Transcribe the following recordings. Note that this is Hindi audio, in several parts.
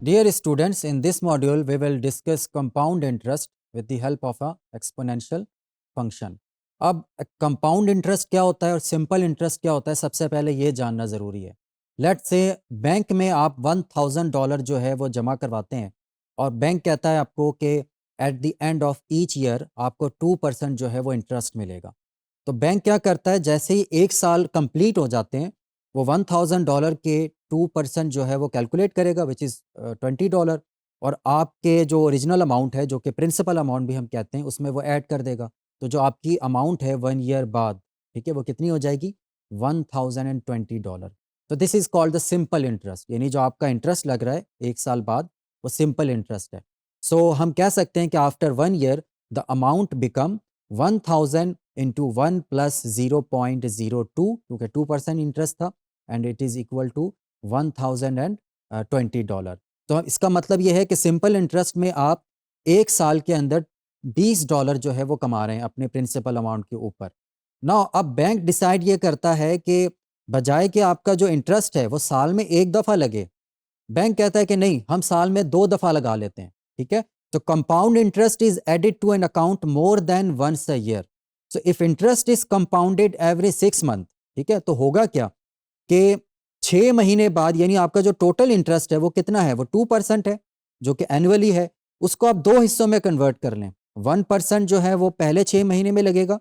Dear students, in this module, we will discuss compound interest with the help of a exponential function. अब कंपाउंड इंटरेस्ट क्या होता है और सिंपल इंटरेस्ट क्या होता है, सबसे पहले ये जानना ज़रूरी है। लेट्स से बैंक में आप $1000 जो है वो जमा करवाते हैं और बैंक कहता है आपको कि at the end of each year आपको 2% जो है वो इंटरेस्ट मिलेगा। तो बैंक क्या करता है, जैसे ही एक साल कंप्लीट हो जाते हैं, वो $1000 के 2% जो है वो कैलकुलेट करेगा, विच इज़ $20, और आपके जो ओरिजिनल अमाउंट है, जो कि प्रिंसिपल अमाउंट भी हम कहते हैं, उसमें वो ऐड कर देगा। तो जो आपकी अमाउंट है 1 ईयर बाद, ठीक है, वो कितनी हो जाएगी? $1020। तो this is called the simple interest, यानी जो आपका इंटरेस्ट लग रहा है एक साल बाद, वो सिंपल इंटरेस्ट है। सो हम कह सकते हैं कि after 1 year the amount become 1000 into 1 plus 0.02, क्योंकि 2% इंटरेस्ट था, and it is equal to $1020। तो इसका मतलब ये है कि सिंपल इंटरेस्ट में आप एक साल के अंदर $20 जो है वो कमा रहे हैं अपने प्रिंसिपल अमाउंट के ऊपर। ना अब बैंक डिसाइड ये करता है कि बजाय कि आपका जो इंटरेस्ट है वो साल में एक दफ़ा लगे, बैंक कहता है कि नहीं, हम साल में 2 दफ़ा लगा लेते हैं, ठीक है? तो compound interest is added to an account more than once a year. So if interest is compounded every 6 month, ठीक है? तो होगा क्या कि 6 महीने बाद, यानी आपका जो टोटल इंटरेस्ट है वो कितना है? वो 2% है, जो कि एनुअली है। उसको आप 2 हिस्सों में कन्वर्ट कर लें। 1% जो है वो पहले 6 महीने में लगेगा,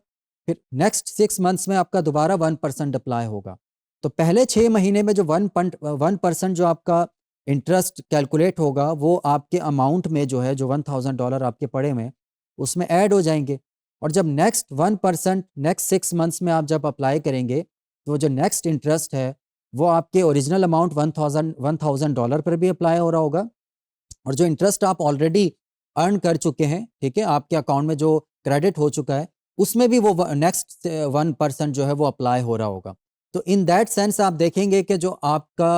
फिर नेक्स्ट 6 मंथ्स में आपका दोबारा 1% अप्लाई होगा। तो पहले 6 महीने में जो 1% जो आपका इंटरेस्ट कैलकुलेट होगा, वो आपके अमाउंट में जो है, जो $1000 आपके पड़े हुए हैं, उसमें ऐड हो जाएँगे। और जब नेक्स्ट 1% नेक्स्ट 6 मंथ्स में आप जब अप्लाई करेंगे, तो जो नेक्स्ट इंटरेस्ट है, वो आपके ओरिजिनल अमाउंट $1000 पर भी अप्लाई हो रहा होगा, और जो इंटरेस्ट आप ऑलरेडी अर्न कर चुके हैं, ठीक है, आपके अकाउंट में जो क्रेडिट हो चुका है, उसमें भी वो नेक्स्ट 1% जो है वो अप्लाई हो रहा होगा। तो इन दैट सेंस आप देखेंगे कि जो आपका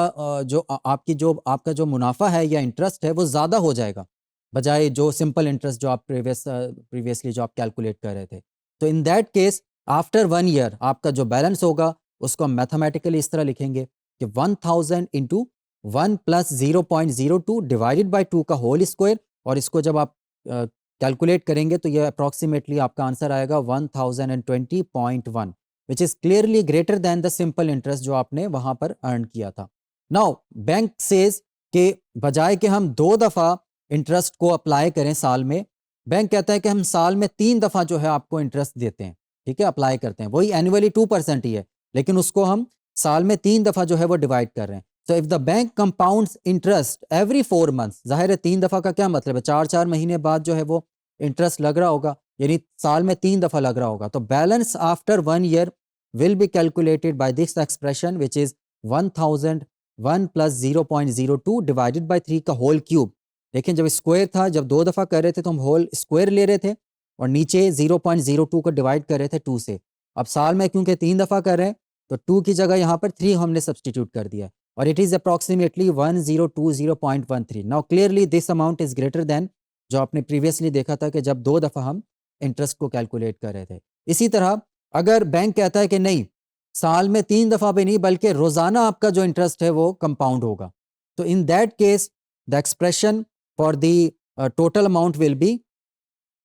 आपका जो मुनाफा है या इंटरेस्ट है, वो ज़्यादा हो जाएगा, बजाय जो सिंपल इंटरेस्ट जो आप प्रीवियसली जो आप कैलकुलेट कर रहे थे। तो in that case after 1 year आपका जो बैलेंस होगा, उसको हम मैथमेटिकली इस तरह लिखेंगे कि 1000 इंटू 1 प्लस 0.02 डिवाइडेड बाई 2 का होल स्क्वायर, और इसको जब आप कैलकुलेट करेंगे तो ये अप्रॉक्सीमेटली आपका आंसर आएगा 1020.1, which is clearly greater than the simple interest जो आपने वहाँ पर अर्न किया था। नाउ बैंक सेज के बजाय कि हम 2 दफ़ा इंटरेस्ट को अप्लाई करें साल में, बैंक कहता है कि हम साल में 3 दफ़ा जो है आपको इंटरेस्ट देते हैं, ठीक है, अप्लाई करते हैं। वही एनुअली 2% ही है, लेकिन उसको हम साल में 3 दफ़ा जो है वो डिवाइड कर रहे हैं। So if the bank compounds interest every 4 months, जाहिर है 3 दफ़ा का क्या मतलब है, 4-4 महीने बाद जो है वो इंटरेस्ट लग रहा होगा, यानी साल में 3 दफ़ा लग रहा होगा। तो balance after 1 year will be calculated by this expression, which is 1001 plus 0.02 divided by 3 का होल क्यूब। लेकिन जब स्क्वायर था, जब 2 दफ़ा कर रहे थे तो हम होल स्क्वायर ले रहे थे, और नीचे 0.02 को डिवाइड कर रहे थे 2 से। अब साल में क्योंकि 3 दफ़ा कर रहे हैं, तो 2 की जगह यहाँ पर 3 हमने सब्सटीट्यूट कर दिया, और it is approximately 1020.13। Now clearly this amount is greater than जो आपने प्रीवियसली देखा था कि जब 2 दफ़ा हम इंटरेस्ट को कैलकुलेट कर रहे थे। इसी तरह अगर बैंक कहता है कि नहीं, साल में 3 दफ़ा भी नहीं, बल्कि रोज़ाना आपका जो इंटरेस्ट है वो कंपाउंड होगा, तो in that case the expression for the total amount will be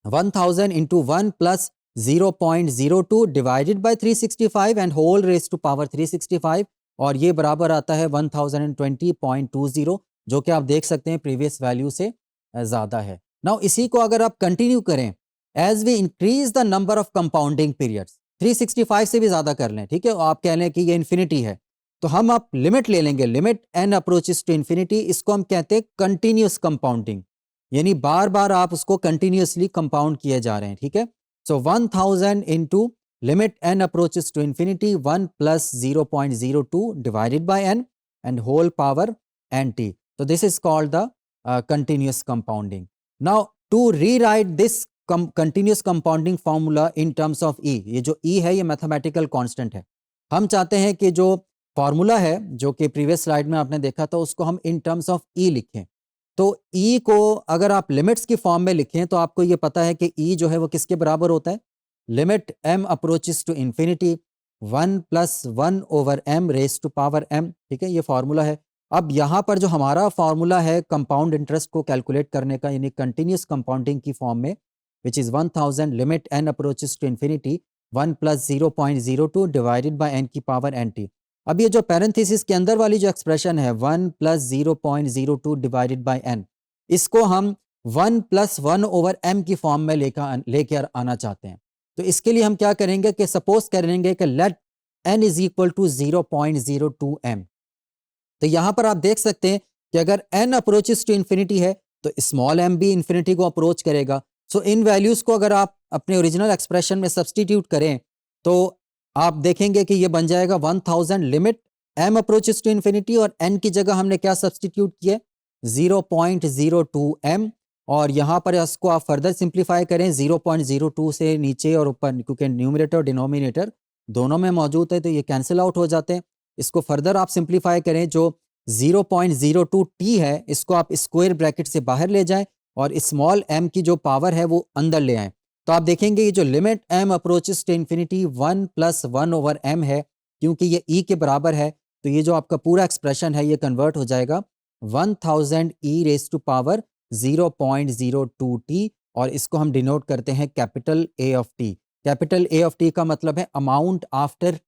1000 into 1 plus 0.02 divided by 365 and whole raised to power 365, और ये बराबर आता है 1020.20, जो कि आप देख सकते हैं प्रीवियस वैल्यू से ज़्यादा है। नाउ इसी को अगर आप कंटिन्यू करें, as we increase the number of compounding periods, 365 से भी ज़्यादा कर लें, ठीक है, आप कह लें कि ये इन्फिनिटी है, तो हम आप लिमिट ले लेंगे, limit n approaches to infinity, इसको हम कहते हैं कंटिन्यूस कंपाउंडिंग, यानी बार बार आप उसको कंटिन्यूसली कंपाउंड किए जा रहे हैं, ठीक है। So 1000 into limit n approaches to infinity 1 plus 0.02 divided by n and whole power n t. तो this is called the continuous compounding. Now to rewrite this continuous compounding formula in terms of e, ये जो ई है ये मैथमेटिकल कांस्टेंट है, हम चाहते हैं कि जो फॉर्मूला है जो कि प्रीवियस स्लाइड में आपने देखा था, उसको हम इन टर्म्स ऑफ ई लिखें। तो ई को अगर आप लिमिट्स की फॉर्म में लिखें, तो आपको ये पता है कि ई जो है वो किसके बराबर होता है, limit m approaches to infinity 1 plus 1 over m raise to power m, ठीक है, ये फॉर्मूला है। अब यहाँ पर जो हमारा फार्मूला है कंपाउंड इंटरेस्ट को कैलकुलेट करने का, यानी कंटिन्यूस कंपाउंडिंग की फॉर्म में, which is 1000 limit n approaches to infinity 1 plus 0.02 divided by n की पावर nt। अब ये जो पैरेंथेसिस के अंदर वाली जो एक्सप्रेशन है 1 प्लस 0.02 डिवाइडेड बाय n, इसको हम 1 प्लस 1 ओवर m की फॉर्म में लेकर आना चाहते हैं। तो इसके लिए हम क्या करेंगे कि सपोज करेंगे कि let n is equal to 0.02 m। तो यहाँ पर आप देख सकते हैं कि अगर n अप्रोचेस टू इन्फिनिटी है तो स्मॉल m भी इन्फिनिटी को अप्रोच करेगा। सो इन वैल्यूज़ को अगर आप अपने ओरिजिनल एक्सप्रेशन में सब्सटीट्यूट करें तो आप देखेंगे कि ये बन जाएगा 1000 limit m approaches to infinity, और n की जगह हमने क्या सब्सटीट्यूट किया, 0.02 m। और यहाँ पर इसको आप फर्दर सिंप्लीफाई करें 0.02 से नीचे और ऊपर, क्योंकि न्यूमरेटर और डिनोमिनेटर दोनों में मौजूद है तो ये कैंसिल आउट हो जाते हैं। इसको फर्दर आप सिंप्लीफाई करें, जो 0.02 t है इसको आप स्क्वायर ब्रैकेट से बाहर ले जाएं और स्मॉल m की जो पावर है वो अंदर ले आएं। तो आप देखेंगे ये जो limit m approaches to infinity 1 plus 1 over m है, क्योंकि ये e के बराबर है तो ये जो आपका पूरा एक्सप्रेशन है ये कन्वर्ट हो जाएगा 1000 e raise to power 0.02 t, और इसको हम डिनोट करते हैं capital A of t। Capital A of t का मतलब है अमाउंट आफ्टर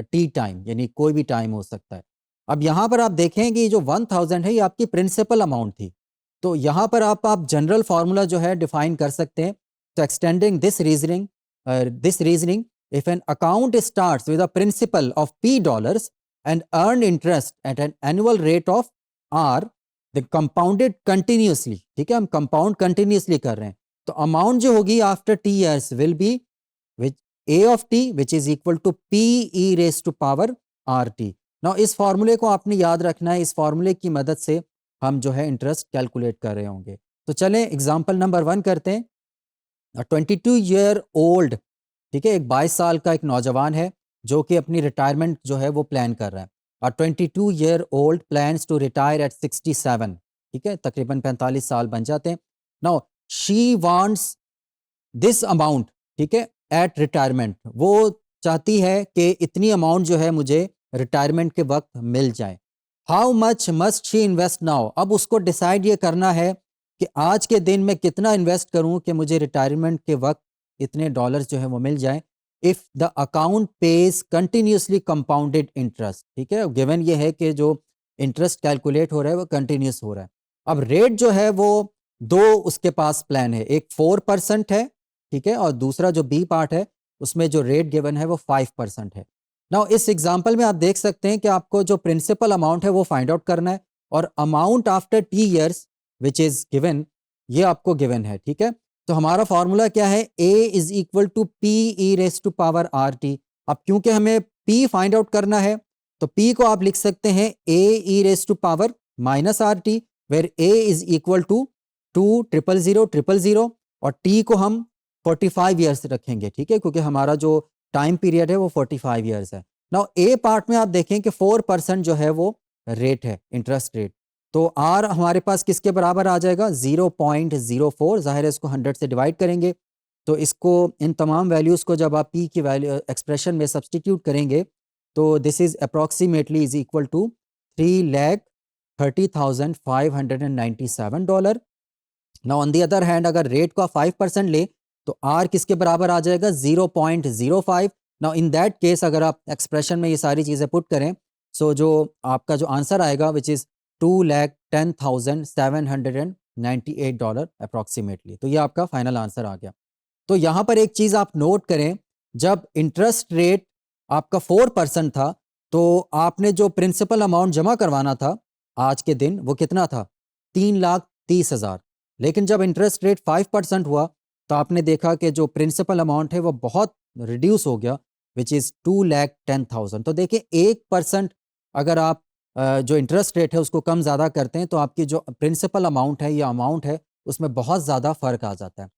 टी टाइम, यानी कोई भी टाइम हो सकता है। अब यहाँ पर आप देखेंगे जो 1000 है ये आपकी प्रिंसिपल अमाउंट थी, तो यहाँ पर आप जनरल फार्मूला जो है डिफाइन कर सकते हैं। तो extending this reasoning if an account starts with a principal of $p and earn interest at an annual rate of r, the compounded continuously, ठीक है, हम कंपाउंड कंटिन्यूसली कर रहे हैं, तो अमाउंट जो होगी after t years will be which a of t which is equal to p e raised to power rt। Now इस फार्मूले को आपने याद रखना है, इस फार्मूले की मदद से हम जो है इंटरेस्ट कैलकुलेट कर रहे होंगे। तो चलें एग्जांपल नंबर 1 करते हैं। 22 ईयर ओल्ड, ठीक है, एक 22 साल का एक नौजवान है जो कि अपनी रिटायरमेंट जो है वो प्लान कर रहा है। और 22 year old plans to retire at 67, ठीक है, तकरीबन 45 साल बन जाते हैं। Now she wants this amount, ठीक है, एट रिटायरमेंट, वो चाहती है कि इतनी अमाउंट जो है मुझे रिटायरमेंट के वक्त मिल जाए। How much must she invest now, अब उसको डिसाइड ये करना है कि आज के दिन में कितना इन्वेस्ट करूं कि मुझे रिटायरमेंट के वक्त इतने डॉलर्स जो है वो मिल जाए। If the account page continuously compounded interest, ठीक है, गिवन ये है कि जो इंटरेस्ट कैलकुलेट हो रहा है वो कंटिन्यूस हो रहा है। अब रेट जो है वो दो उसके पास प्लान है, एक 4% है, ठीक है, और दूसरा जो बी पार्ट है उसमें जो रेट गिवन है वो 5% है। नाउ इस एग्जांपल में आप देख सकते हैं कि आपको जो प्रिंसिपल अमाउंट है वो फाइंड आउट करना है, और amount after T years which is given, ये आपको गिवन है, ठीक है। तो हमारा फॉर्मूला क्या है, a is equal to P E raise to power R T. अब क्योंकि हमें p फाइंड आउट करना है तो p को आप लिख सकते हैं a E raise to power minus R T, where a is equal to 2000000 और t को हम 45 ईयर्स रखेंगे, ठीक है, क्योंकि हमारा जो टाइम पीरियड है वो 45 ईयर्स है। नाउ ए पार्ट में आप देखें कि 4% जो है वो रेट है, इंटरेस्ट रेट, तो आर हमारे पास किसके बराबर आ जाएगा, 0.04। ज़ाहिर है इसको 100 से डिवाइड करेंगे तो इसको, इन तमाम वैल्यूज़ को जब आप पी की वैल्यू एक्सप्रेशन में सब्सटीट्यूट करेंगे तो this is approximately is equal to $3,30,597। ना ऑन दी अदर हैंड अगर रेट को 5% ले तो आर किसके बराबर आ जाएगा, 0.05। ना इन दैट केस अगर आप एक्सप्रेशन में ये सारी चीज़ें पुट करें, सो जो आपका जो आंसर आएगा विच इज़ $2,10,798 अप्रॉक्सीमेटली। तो ये आपका फाइनल आंसर आ गया। तो यहाँ पर एक चीज़ आप नोट करें, जब इंटरेस्ट रेट आपका 4% था तो आपने जो प्रिंसिपल अमाउंट जमा करवाना था आज के दिन वो कितना था, 3,30,000। लेकिन जब इंटरेस्ट रेट 5% हुआ तो आपने देखा कि जो प्रिंसिपल अमाउंट है वो बहुत रिड्यूस हो गया, विच इज़ 2,10,000। तो देखिए 1% अगर आप जो इंटरेस्ट रेट है उसको कम ज़्यादा करते हैं तो आपकी जो प्रिंसिपल अमाउंट है या अमाउंट है उसमें बहुत ज़्यादा फ़र्क आ जाता है।